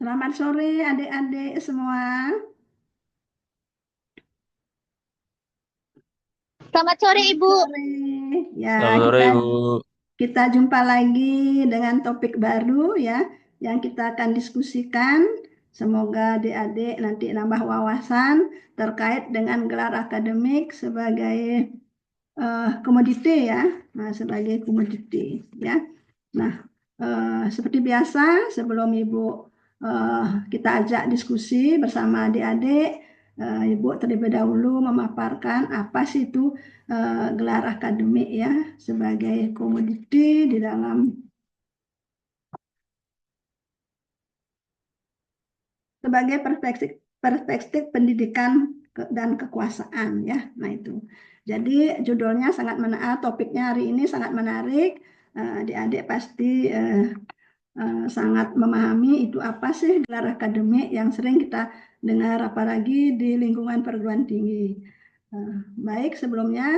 Selamat sore adik-adik semua. Selamat sore, Selamat Ibu. sore. Ya, Selamat sore, kita Ibu. kita jumpa lagi dengan topik baru ya yang kita akan diskusikan. Semoga adik-adik nanti nambah wawasan terkait dengan gelar akademik sebagai komoditi ya. Nah, sebagai komoditi ya. Nah, seperti biasa sebelum Ibu eh, kita ajak diskusi bersama adik-adik, Ibu terlebih dahulu memaparkan apa sih itu gelar akademik ya sebagai komoditi di dalam sebagai perspektif perspektif pendidikan dan kekuasaan ya. Nah itu. Jadi judulnya sangat menarik, topiknya hari ini sangat menarik. Adik-adik pasti sangat memahami itu apa sih gelar akademik yang sering kita dengar apalagi di lingkungan perguruan tinggi. Baik, sebelumnya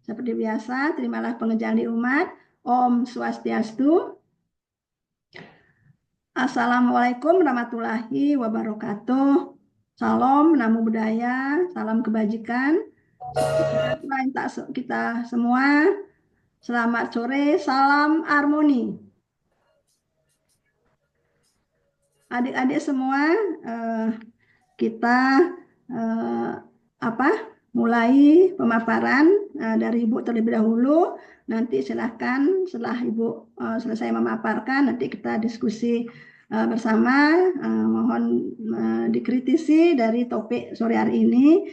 seperti biasa, terimalah pengejalan di umat. Om Swastiastu. Assalamualaikum warahmatullahi wabarakatuh. Salam, namo buddhaya, salam kebajikan. Kita semua, selamat sore, salam harmoni. Adik-adik semua, eh, kita eh, apa? Mulai pemaparan dari Ibu terlebih dahulu. Nanti silahkan setelah Ibu selesai memaparkan, nanti kita diskusi bersama. Mohon dikritisi dari topik sore hari ini.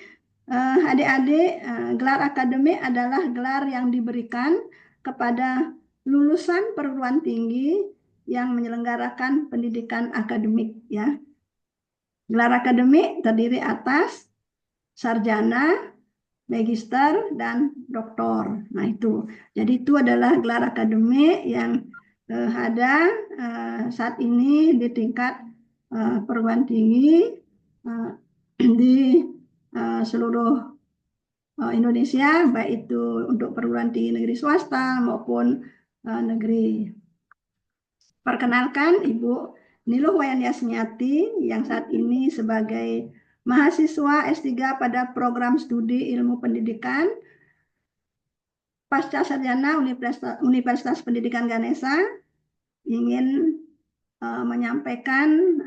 Adik-adik, gelar akademik adalah gelar yang diberikan kepada lulusan perguruan tinggi yang menyelenggarakan pendidikan akademik ya. Gelar akademik terdiri atas sarjana, magister, dan doktor. Nah itu. Jadi itu adalah gelar akademik yang ada saat ini di tingkat perguruan tinggi di seluruh Indonesia, baik itu untuk perguruan tinggi negeri swasta maupun negeri. Perkenalkan Ibu Niluh Wayan Yasmiati yang saat ini sebagai mahasiswa S3 pada program studi ilmu pendidikan pasca sarjana Universitas Pendidikan Ganesha ingin menyampaikan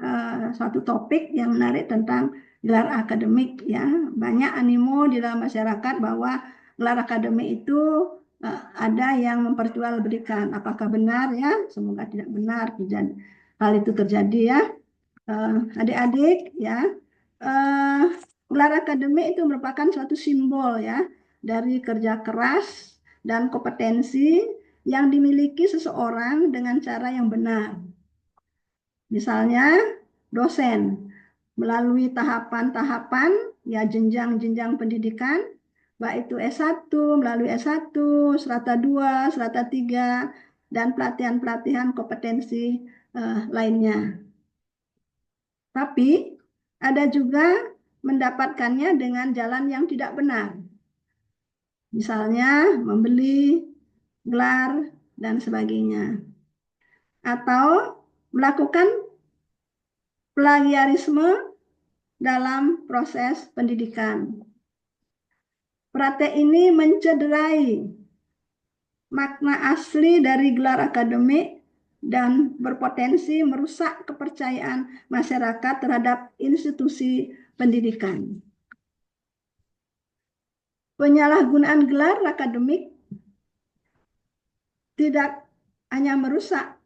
suatu topik yang menarik tentang gelar akademik ya. Banyak animo di dalam masyarakat bahwa gelar akademik itu ada yang memperjualbelikan. Apakah benar ya? Semoga tidak benar hal itu terjadi ya. Adik-adik ya. Gelar akademik itu merupakan suatu simbol ya dari kerja keras dan kompetensi yang dimiliki seseorang dengan cara yang benar. Misalnya dosen melalui tahapan-tahapan ya jenjang-jenjang pendidikan baik itu S1 melalui S1, strata 2, strata 3 dan pelatihan-pelatihan kompetensi lainnya. Tapi ada juga mendapatkannya dengan jalan yang tidak benar. Misalnya membeli gelar dan sebagainya. Atau melakukan plagiarisme dalam proses pendidikan. Praktek ini mencederai makna asli dari gelar akademik dan berpotensi merusak kepercayaan masyarakat terhadap institusi pendidikan. Penyalahgunaan gelar akademik tidak hanya merusak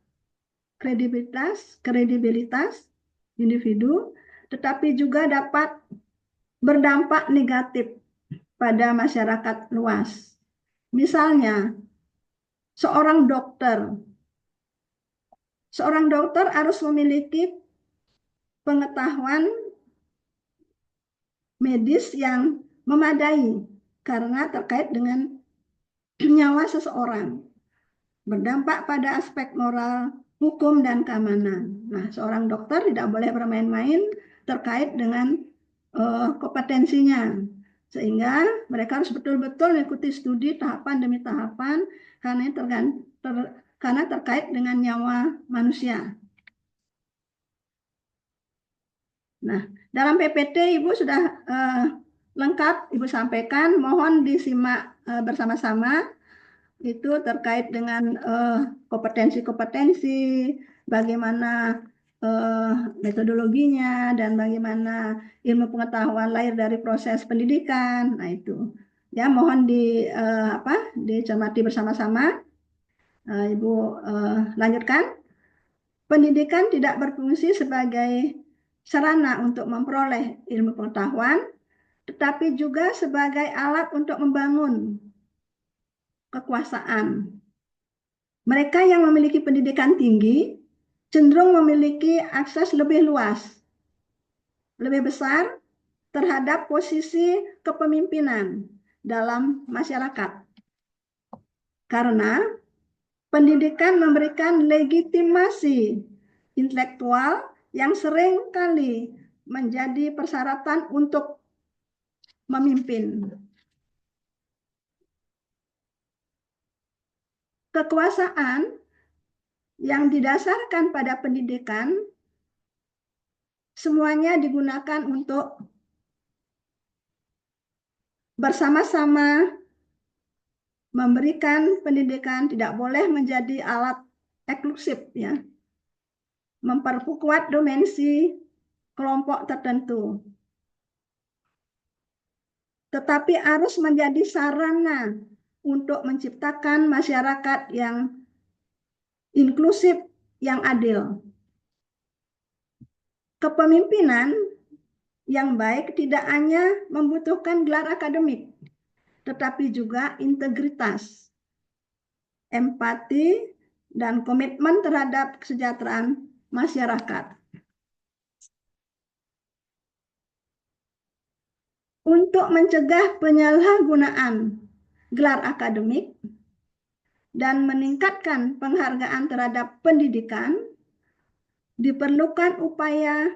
kredibilitas individu, tetapi juga dapat berdampak negatif pada masyarakat luas. Misalnya, seorang dokter harus memiliki pengetahuan medis yang memadai karena terkait dengan nyawa seseorang, berdampak pada aspek moral, hukum, dan keamanan. Nah, seorang dokter tidak boleh bermain-main terkait dengan kompetensinya, sehingga mereka harus betul-betul mengikuti studi tahapan demi tahapan karena terkait dengan nyawa manusia. Nah, dalam PPT Ibu sudah lengkap Ibu sampaikan, mohon disimak bersama-sama itu terkait dengan kompetensi-kompetensi, bagaimana eh, metodologinya dan bagaimana ilmu pengetahuan lahir dari proses pendidikan. Nah, itu ya mohon dicermati bersama-sama. Ibu lanjutkan. Pendidikan tidak berfungsi sebagai sarana untuk memperoleh ilmu pengetahuan, tetapi juga sebagai alat untuk membangun kekuasaan. Mereka yang memiliki pendidikan tinggi cenderung memiliki akses lebih luas, lebih besar terhadap posisi kepemimpinan dalam masyarakat. Karena pendidikan memberikan legitimasi intelektual yang sering kali menjadi persyaratan untuk memimpin. Kekuasaan yang didasarkan pada pendidikan semuanya digunakan untuk bersama-sama memberikan pendidikan, tidak boleh menjadi alat eksklusif ya, memperkuat dimensi kelompok tertentu, tetapi harus menjadi sarana untuk menciptakan masyarakat yang inklusif, yang adil. Kepemimpinan yang baik tidak hanya membutuhkan gelar akademik, tetapi juga integritas, empati, dan komitmen terhadap kesejahteraan masyarakat. Untuk mencegah penyalahgunaan gelar akademik dan meningkatkan penghargaan terhadap pendidikan, diperlukan upaya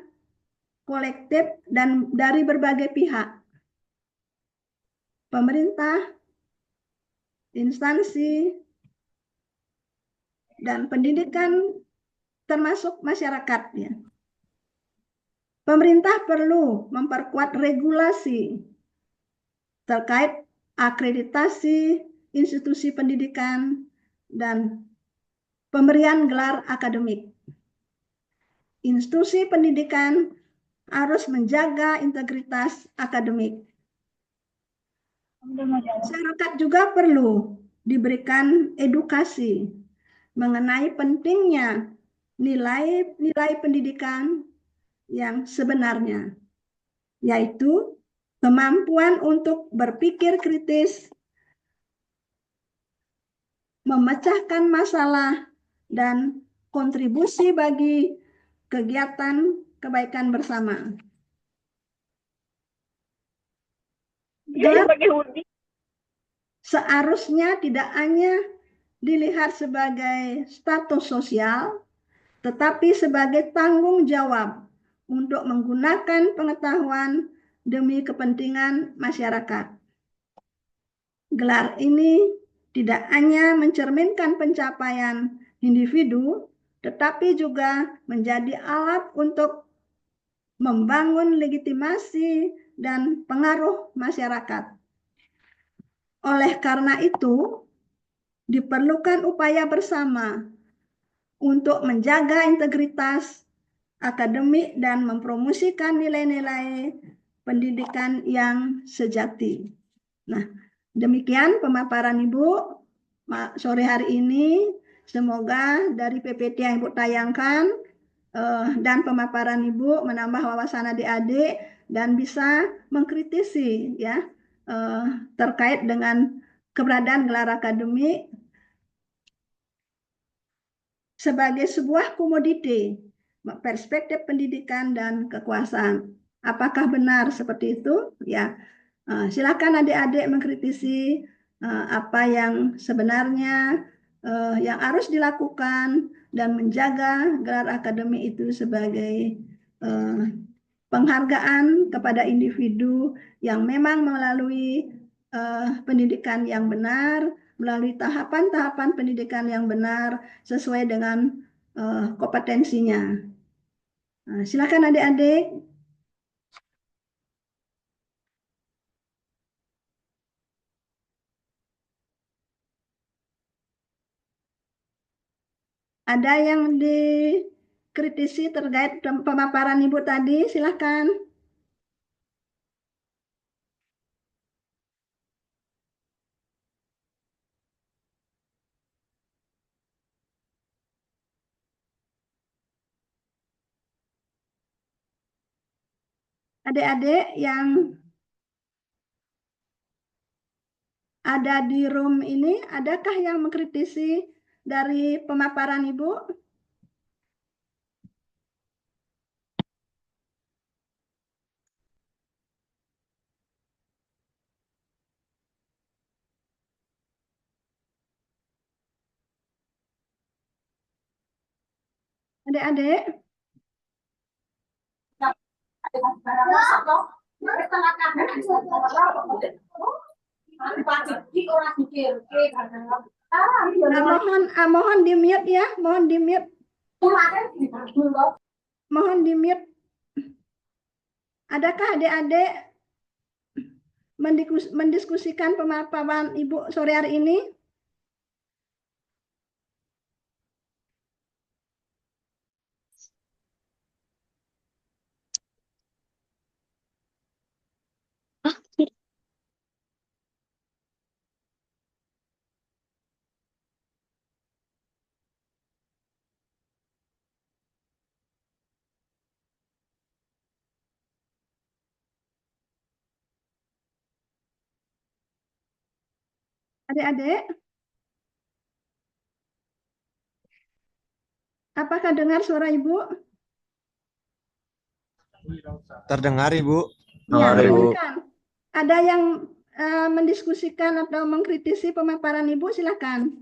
kolektif dan dari berbagai pihak, pemerintah, instansi, dan pendidikan termasuk masyarakat. Ya. Pemerintah perlu memperkuat regulasi terkait akreditasi institusi pendidikan dan pemberian gelar akademik. Institusi pendidikan harus menjaga integritas akademik. Masyarakat juga perlu diberikan edukasi mengenai pentingnya nilai-nilai pendidikan yang sebenarnya, yaitu kemampuan untuk berpikir kritis, memecahkan masalah, dan kontribusi bagi kegiatan kebaikan bersama. Gelar seharusnya tidak hanya dilihat sebagai status sosial, tetapi sebagai tanggung jawab untuk menggunakan pengetahuan demi kepentingan masyarakat. Gelar ini tidak hanya mencerminkan pencapaian individu, tetapi juga menjadi alat untuk membangun legitimasi dan pengaruh masyarakat. Oleh karena itu, diperlukan upaya bersama untuk menjaga integritas akademik dan mempromosikan nilai-nilai pendidikan yang sejati. Nah, demikian pemaparan Ibu sore hari ini. Semoga dari PPT yang Ibu tayangkan dan pemaparan Ibu menambah wawasan adik-adik dan bisa mengkritisi ya terkait dengan keberadaan gelar akademik sebagai sebuah komoditi perspektif pendidikan dan kekuasaan. Apakah benar seperti itu? Ya, silakan adik-adik mengkritisi apa yang sebenarnya yang harus dilakukan dan menjaga gelar akademik itu sebagai penghargaan kepada individu yang memang melalui pendidikan yang benar, melalui tahapan-tahapan pendidikan yang benar sesuai dengan kompetensinya. Silakan adik-adik Ada yang dikritisi terkait pemaparan Ibu tadi, silahkan. Adik-adik yang ada di room ini, adakah yang mengkritisi dari pemaparan Ibu? Adik-adik, mohon di mute ya, mohon di mute, mohon di mute. Adakah adik-adik mendiskusikan pemaparan Ibu sore hari ini? Adik-adik, apakah dengar suara Ibu? Terdengar, Ibu. Ya, Dengar, Ibu. silakan. Ada yang mendiskusikan atau mengkritisi pemaparan Ibu, silakan.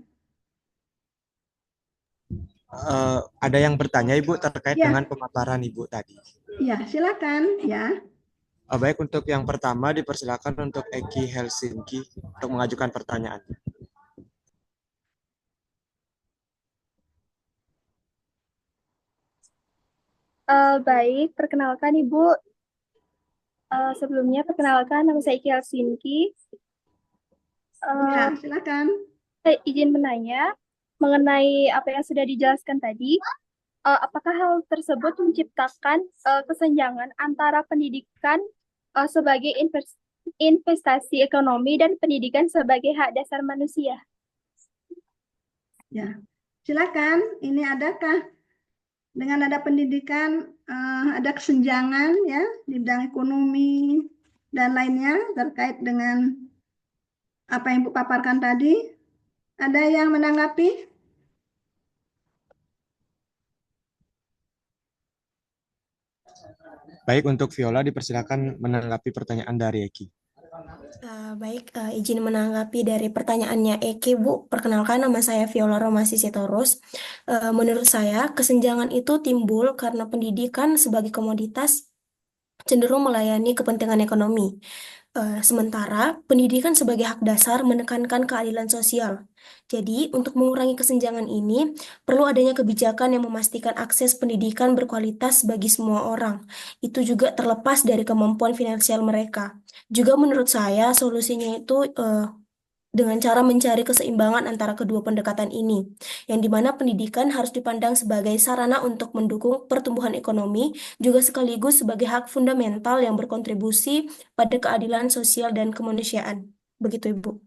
Ada yang bertanya, Ibu, terkait Ya. dengan pemaparan Ibu tadi. Ya, silakan ya. Baik, untuk yang pertama dipersilakan untuk Eki Helsinki untuk mengajukan pertanyaan. Baik, perkenalkan Ibu. Sebelumnya perkenalkan nama saya Iki Helsinki. Ya, silakan. Saya izin menanya mengenai apa yang sudah dijelaskan tadi. Apakah hal tersebut menciptakan kesenjangan antara pendidikan sebagai investasi ekonomi dan pendidikan sebagai hak dasar manusia? Ya, silakan. Ini adakah dengan ada pendidikan ada kesenjangan ya di bidang ekonomi dan lainnya terkait dengan apa yang Ibu paparkan tadi? Ada yang menanggapi? Baik, untuk Viola dipersilakan menanggapi pertanyaan dari Eki. Baik, izin menanggapi dari pertanyaannya Eki, Bu. Perkenalkan, nama saya Viola Romasi Sitorus. Menurut saya, kesenjangan itu timbul karena pendidikan sebagai komoditas cenderung melayani kepentingan ekonomi. Sementara pendidikan sebagai hak dasar menekankan keadilan sosial. Jadi, untuk mengurangi kesenjangan ini, perlu adanya kebijakan yang memastikan akses pendidikan berkualitas bagi semua orang. Itu juga terlepas dari kemampuan finansial mereka. Juga menurut saya, solusinya itu dengan cara mencari keseimbangan antara kedua pendekatan ini, yang dimana pendidikan harus dipandang sebagai sarana untuk mendukung pertumbuhan ekonomi, juga sekaligus sebagai hak fundamental yang berkontribusi pada keadilan sosial dan kemanusiaan. Begitu, Ibu.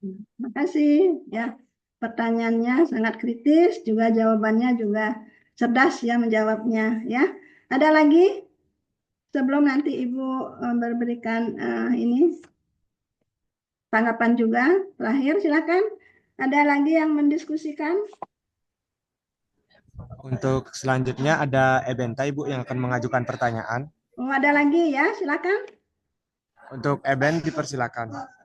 Terima kasih ya. Pertanyaannya sangat kritis, juga jawabannya juga cerdas ya menjawabnya ya. Ada lagi sebelum nanti Ibu memberikan ini tanggapan juga terakhir, silakan. Ada lagi yang mendiskusikan? Untuk selanjutnya ada Ebenta, Ibu, yang akan mengajukan pertanyaan. Oh, ada lagi ya, silakan. Untuk Eben dipersilakan.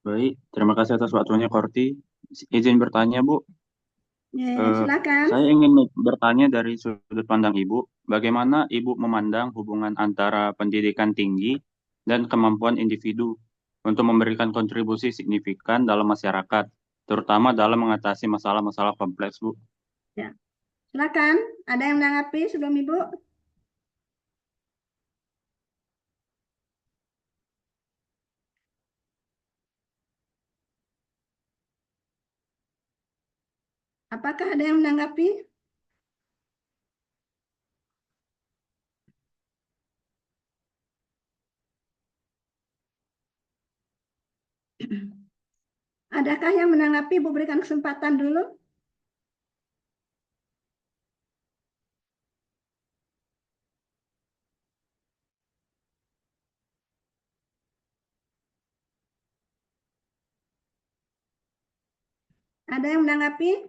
Baik, terima kasih atas waktunya, Korti. Izin bertanya, Bu. Silakan. Saya ingin bertanya dari sudut pandang Ibu, bagaimana Ibu memandang hubungan antara pendidikan tinggi dan kemampuan individu untuk memberikan kontribusi signifikan dalam masyarakat, terutama dalam mengatasi masalah-masalah kompleks, Bu. Ya. Silakan. Ada yang menanggapi sebelum Ibu? Apakah ada yang menanggapi? Adakah yang menanggapi? Ibu berikan kesempatan dulu. Ada yang menanggapi?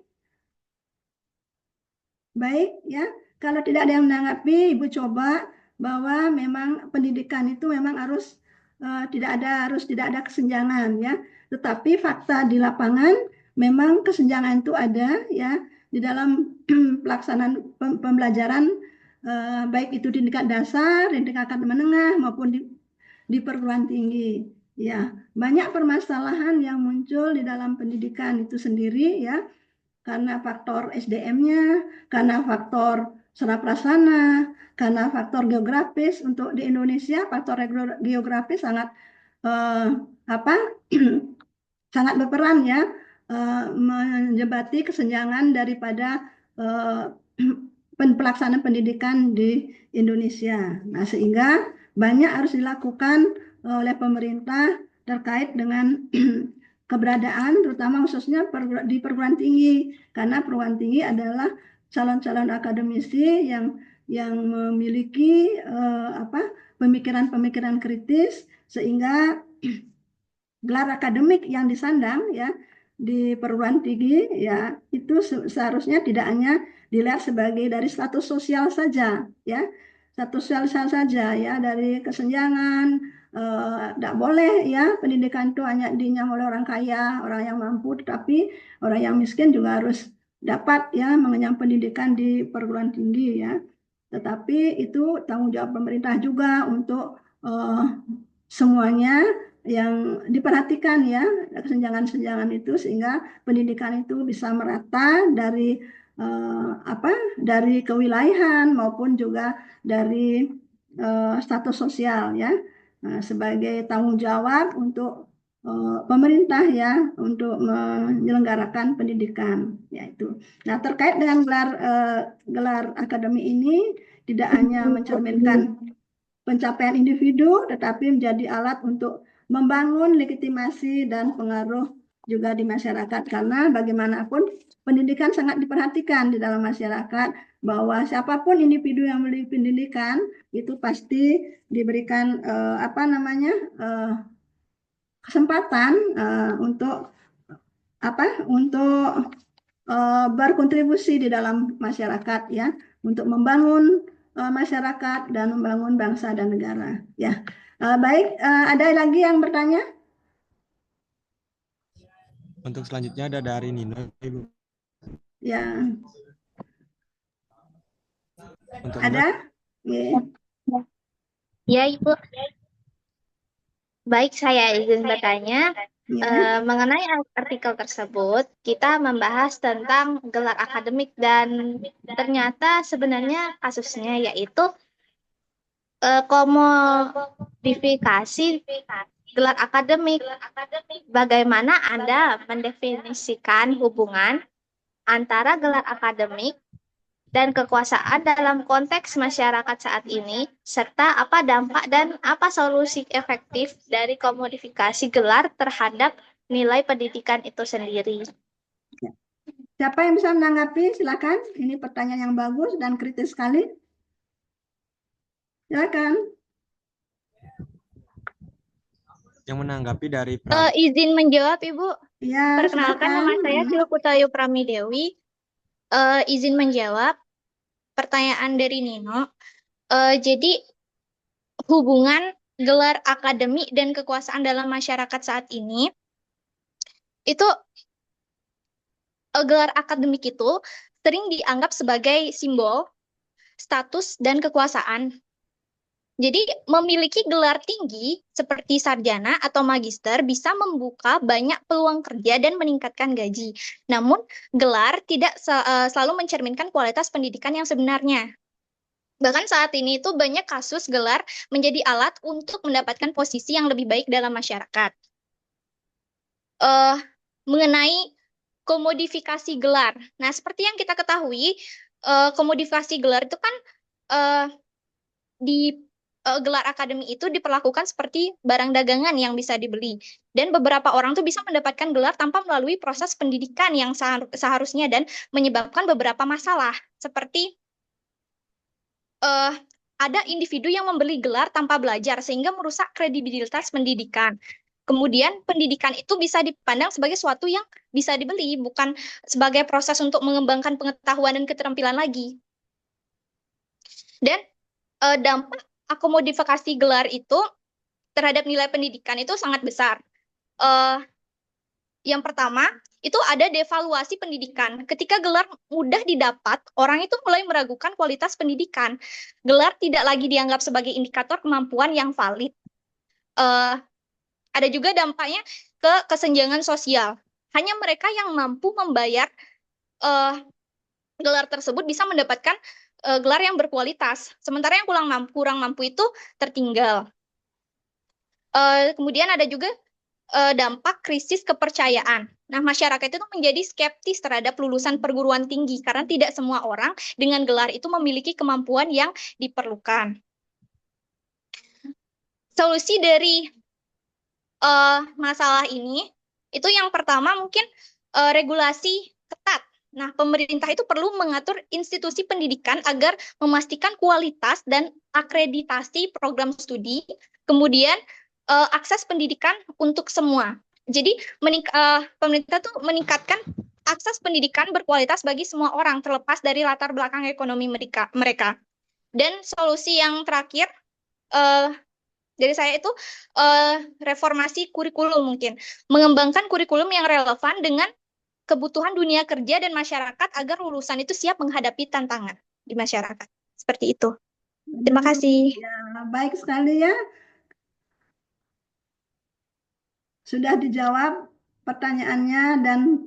Baik, ya. Kalau tidak ada yang menanggapi, Ibu coba bahwa memang pendidikan itu memang harus tidak ada kesenjangan, ya. Tetapi fakta di lapangan memang kesenjangan itu ada, ya, di dalam pelaksanaan pembelajaran, baik itu di tingkat dasar, di tingkat menengah maupun di perguruan tinggi. Ya, banyak permasalahan yang muncul di dalam pendidikan itu sendiri, ya, karena faktor SDM-nya, karena faktor sarana prasarana, karena faktor geografis. Untuk di Indonesia faktor geografis sangat eh, apa sangat berperan, ya, menjebati kesenjangan daripada eh, pelaksanaan pendidikan di Indonesia. Nah, sehingga banyak harus dilakukan oleh pemerintah terkait dengan keberadaan, terutama khususnya di perguruan tinggi, karena perguruan tinggi adalah calon-calon akademisi yang memiliki pemikiran-pemikiran kritis, sehingga gelar akademik yang disandang, ya, di perguruan tinggi, ya, itu seharusnya tidak hanya dilihat sebagai dari status sosial saja, ya, status sosial saja, ya, dari kesenjangan. Tidak boleh, ya, pendidikan itu hanya dinyam oleh orang kaya, orang yang mampu, tetapi orang yang miskin juga harus dapat, ya, mengenyam pendidikan di perguruan tinggi, ya. Tetapi itu tanggung jawab pemerintah juga untuk semuanya yang diperhatikan, ya, kesenjangan-kesenjangan itu, sehingga pendidikan itu bisa merata dari kewilayahan maupun juga dari status sosial, ya. Nah, sebagai tanggung jawab untuk pemerintah, ya, untuk menyelenggarakan pendidikan, yaitu. Nah, terkait dengan gelar akademi ini tidak hanya mencerminkan pencapaian individu, tetapi menjadi alat untuk membangun legitimasi dan pengaruh juga di masyarakat. Karena bagaimanapun pendidikan sangat diperhatikan di dalam masyarakat, bahwa siapapun individu yang memiliki pendidikan itu pasti diberikan kesempatan untuk berkontribusi di dalam masyarakat, ya, untuk membangun masyarakat dan membangun bangsa dan negara, ya. Baik, ada lagi yang bertanya? Untuk selanjutnya ada dari Nino, Ibu. Ya, Untuk ada? Ya. Ya, Ibu. Baik, saya izin bertanya. Ya. Mengenai artikel tersebut, kita membahas tentang gelar akademik dan ternyata sebenarnya kasusnya yaitu komodifikasi gelar akademik. Bagaimana Anda mendefinisikan hubungan antara gelar akademik dan kekuasaan dalam konteks masyarakat saat ini, serta apa dampak dan apa solusi efektif dari komodifikasi gelar terhadap nilai pendidikan itu sendiri? Siapa yang bisa menanggapi? Silakan. Ini pertanyaan yang bagus dan kritis sekali. Silakan. Yang menanggapi dari Izin menjawab, Ibu. Ya, Perkenalkan, nama saya Silputayu Pramidewi. Izin menjawab pertanyaan dari Nino. Jadi hubungan gelar akademik dan kekuasaan dalam masyarakat saat ini itu gelar akademik itu sering dianggap sebagai simbol status dan kekuasaan. Jadi memiliki gelar tinggi seperti sarjana atau magister bisa membuka banyak peluang kerja dan meningkatkan gaji. Namun gelar tidak selalu mencerminkan kualitas pendidikan yang sebenarnya. Bahkan saat ini itu banyak kasus gelar menjadi alat untuk mendapatkan posisi yang lebih baik dalam masyarakat. Mengenai komodifikasi gelar. Nah, seperti yang kita ketahui, komodifikasi gelar itu kan eh, di gelar akademi itu diperlakukan seperti barang dagangan yang bisa dibeli. Dan beberapa orang tuh bisa mendapatkan gelar tanpa melalui proses pendidikan yang seharusnya dan menyebabkan beberapa masalah. Seperti ada individu yang membeli gelar tanpa belajar sehingga merusak kredibilitas pendidikan. Kemudian pendidikan itu bisa dipandang sebagai suatu yang bisa dibeli, bukan sebagai proses untuk mengembangkan pengetahuan dan keterampilan lagi. Dan dampak akomodifikasi gelar itu terhadap nilai pendidikan itu sangat besar. Yang pertama, itu ada devaluasi pendidikan. Ketika gelar mudah didapat, orang itu mulai meragukan kualitas pendidikan. Gelar tidak lagi dianggap sebagai indikator kemampuan yang valid. Ada juga dampaknya ke kesenjangan sosial. Hanya mereka yang mampu membayar gelar tersebut bisa mendapatkan gelar yang berkualitas. Sementara yang kurang mampu itu tertinggal. Kemudian ada juga dampak krisis kepercayaan. Nah, masyarakat itu menjadi skeptis terhadap lulusan perguruan tinggi karena tidak semua orang dengan gelar itu memiliki kemampuan yang diperlukan. Solusi dari masalah ini itu yang pertama mungkin regulasi ketat. Nah, pemerintah itu perlu mengatur institusi pendidikan agar memastikan kualitas dan akreditasi program studi, kemudian akses pendidikan untuk semua. Jadi pemerintah tuh meningkatkan akses pendidikan berkualitas bagi semua orang terlepas dari latar belakang ekonomi mereka. Dan solusi yang terakhir dari saya itu reformasi kurikulum mungkin. Mengembangkan kurikulum yang relevan dengan kebutuhan dunia kerja dan masyarakat agar lulusan itu siap menghadapi tantangan di masyarakat. Seperti itu. Terima kasih. Ya, baik sekali ya. Sudah dijawab pertanyaannya dan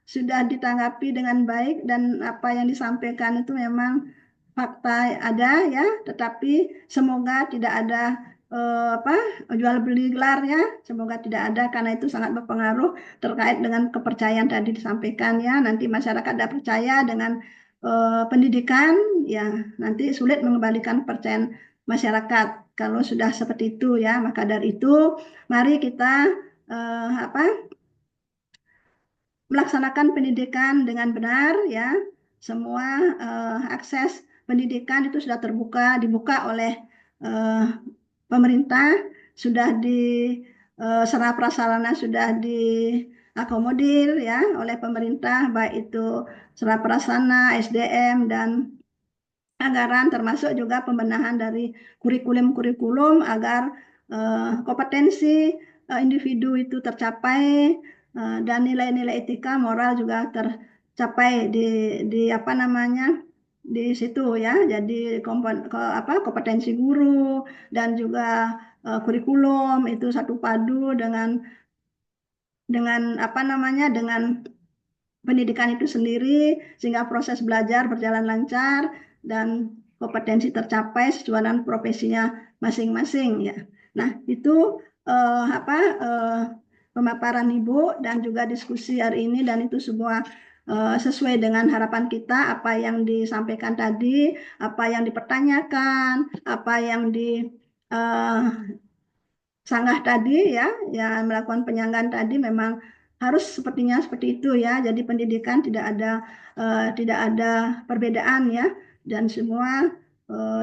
sudah ditanggapi dengan baik, dan apa yang disampaikan itu memang fakta ada ya, tetapi semoga tidak ada jual beli gelar ya, semoga tidak ada, karena itu sangat berpengaruh terkait dengan kepercayaan tadi disampaikan ya. Nanti masyarakat tidak percaya dengan pendidikan ya, nanti sulit mengembalikan kepercayaan masyarakat kalau sudah seperti itu ya. Maka dari itu mari kita melaksanakan pendidikan dengan benar ya. Semua akses pendidikan itu sudah dibuka oleh pemerintah, sudah sarana prasarana sudah diakomodir ya oleh pemerintah, baik itu sarana prasarana, SDM dan anggaran, termasuk juga pembenahan dari kurikulum agar kompetensi individu itu tercapai, dan nilai-nilai etika moral juga tercapai di apa namanya di situ ya. Jadi kompetensi guru dan juga kurikulum itu satu padu dengan apa namanya dengan pendidikan itu sendiri, sehingga proses belajar berjalan lancar dan kompetensi tercapai sesuai dengan profesinya masing-masing ya. Nah, itu pemaparan Ibu dan juga diskusi hari ini, dan itu semua sesuai dengan harapan kita, apa yang disampaikan tadi, apa yang dipertanyakan, apa yang sanggah tadi ya, yang melakukan penyanggahan tadi memang harus sepertinya seperti itu ya. Jadi pendidikan tidak ada perbedaan ya, dan semua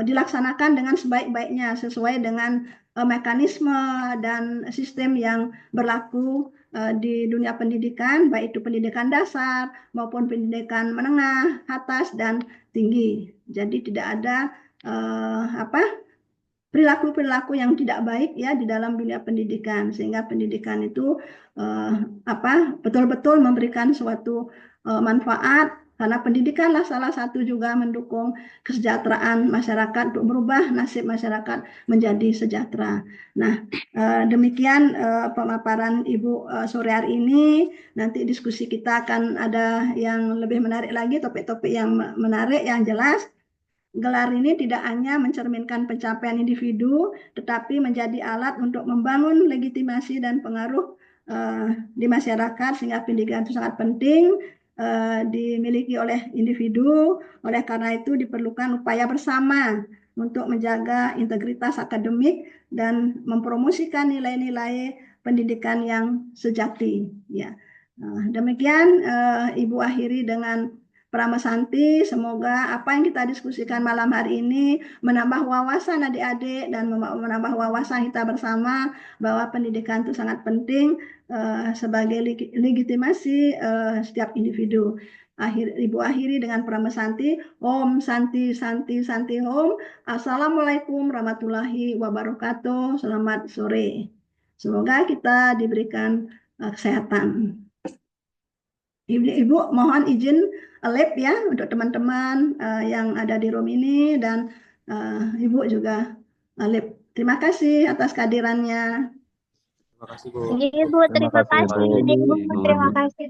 dilaksanakan dengan sebaik-baiknya sesuai dengan mekanisme dan sistem yang berlaku di dunia pendidikan, baik itu pendidikan dasar maupun pendidikan menengah, atas dan tinggi. Jadi tidak ada perilaku-perilaku yang tidak baik ya di dalam dunia pendidikan, sehingga pendidikan itu betul-betul memberikan suatu manfaat, karena pendidikanlah salah satu juga mendukung kesejahteraan masyarakat untuk merubah nasib masyarakat menjadi sejahtera. Nah, demikian pemaparan Ibu sore hari ini. Nanti diskusi kita akan ada yang lebih menarik lagi, topik-topik yang menarik yang jelas. Gelar ini tidak hanya mencerminkan pencapaian individu, tetapi menjadi alat untuk membangun legitimasi dan pengaruh di masyarakat, sehingga pendidikan itu sangat penting dimiliki oleh individu. Oleh karena itu diperlukan upaya bersama untuk menjaga integritas akademik dan mempromosikan nilai-nilai pendidikan yang sejati. Ya, demikian Ibu akhiri dengan Pramesanti. Semoga apa yang kita diskusikan malam hari ini menambah wawasan adik-adik dan menambah wawasan kita bersama bahwa pendidikan itu sangat penting sebagai legitimasi setiap individu. Ibu akhiri dengan Pramesanti. Om Santi Santi Santi Om. Assalamualaikum warahmatullahi wabarakatuh. Selamat sore. Semoga kita diberikan kesehatan. Ibu mohon izin lab ya untuk teman-teman yang ada di room ini, dan Ibu juga lab. Terima kasih atas kehadirannya. Terima kasih, Bu. Ibu, Terima terima kasih, kasih. Bu. Ibu, terima kasih.